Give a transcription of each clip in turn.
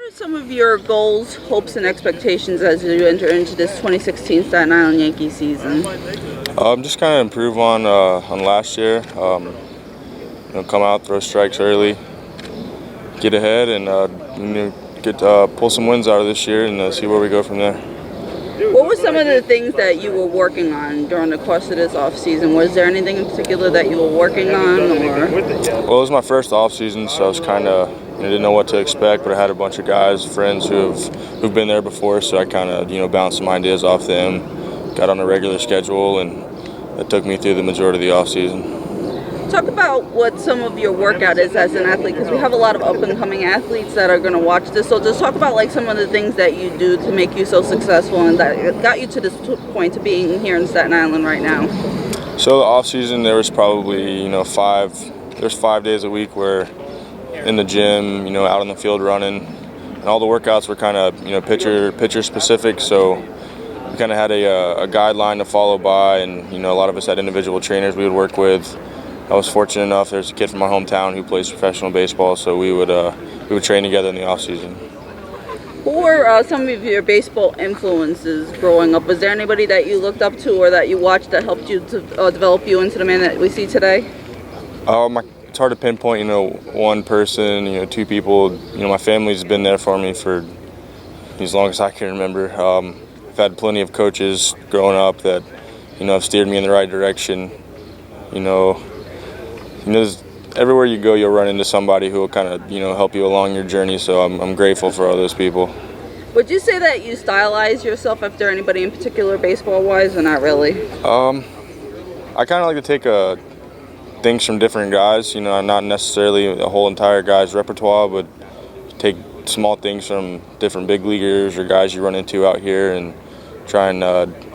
What are some of your goals, hopes, and expectations as you enter into this 2016 Staten Island Yankee season? Just kind of improve on last year. Come out, throw strikes early, get ahead, and pull some wins out of this year and see where we go from there. What were some of the things that you were working on during the course of this offseason? Was there anything in particular that you were working on? Well, it was my first offseason, so I was kind of didn't know what to expect, but I had a bunch of guys, friends who've been there before, so I kind of bounced some ideas off them, got on a regular schedule, and that took me through the majority of the offseason. Talk about what some of your workout is as an athlete, because we have a lot of up-and-coming athletes that are going to watch this. So just talk about some of the things that you do to make you so successful and that got you to this point to being here in Staten Island right now. So the off-season, there was probably 5 days a week where in the gym, out on the field running, and all the workouts were kind of pitcher specific. So we kind of had a guideline to follow by, and a lot of us had individual trainers we would work with. I was fortunate enough. There's a kid from my hometown who plays professional baseball, so we would train together in the off season. Who were some of your baseball influences growing up? Was there anybody that you looked up to or that you watched that helped you to develop you into the man that we see today? It's hard to pinpoint, one person, two people. My family's been there for me for as long as I can remember. I've had plenty of coaches growing up that, have steered me in the right direction. Everywhere you go, you'll run into somebody who will kind of, help you along your journey. So I'm grateful for all those people. Would you say that you stylize yourself after anybody in particular, baseball-wise, or not really? I kind of like to take things from different guys. Not necessarily a whole entire guy's repertoire, but take small things from different big leaguers or guys you run into out here and try and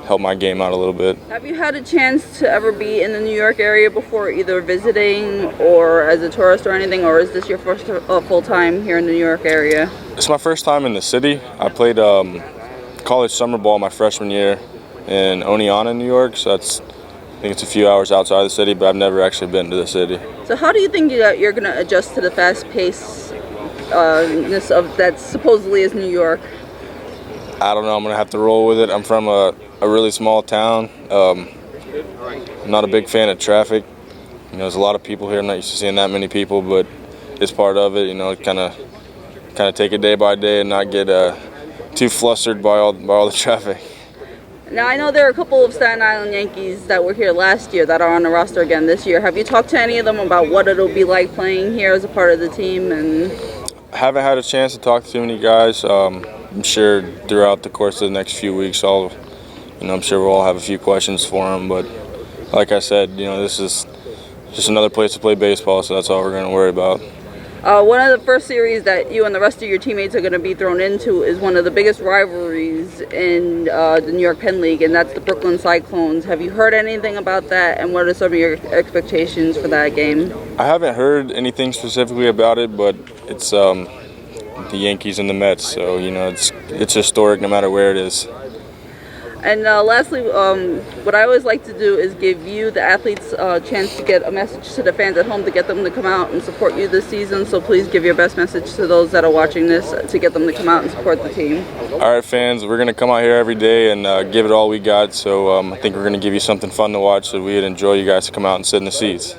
help my game out a little bit. Have you had a chance to ever be in the New York area before, either visiting or as a tourist or anything, or is this your first full time here in the New York area? It's my first time in the city. I played college summer ball my freshman year in Oneonta, New York, so I think it's a few hours outside the city, but I've never actually been to the city. So how do you think you're going to adjust to the fast pace of that supposedly is New York? I don't know. I'm going to have to roll with it. I'm from a really small town. I'm not a big fan of traffic. There's a lot of people here. I'm not used to seeing that many people, but it's part of it. Kind of take it day by day and not get too flustered by all the traffic. Now, I know there are a couple of Staten Island Yankees that were here last year that are on the roster again this year. Have you talked to any of them about what it'll be like playing here as a part of the team? I haven't had a chance to talk to too many guys. I'm sure throughout the course of the next few weeks, I'm sure we'll all have a few questions for them. But like I said, this is just another place to play baseball, so that's all we're going to worry about. One of the first series that you and the rest of your teammates are going to be thrown into is one of the biggest rivalries in the New York-Penn League, and that's the Brooklyn Cyclones. Have you heard anything about that, and what are some of your expectations for that game? I haven't heard anything specifically about it, but it's the Yankees and the Mets, so it's historic no matter where it is. And lastly, what I always like to do is give you, the athletes, a chance to get a message to the fans at home to get them to come out and support you this season. So please give your best message to those that are watching this to get them to come out and support the team. All right, fans, we're going to come out here every day and give it all we got. So I think we're going to give you something fun to watch, so we'd enjoy you guys to come out and sit in the seats.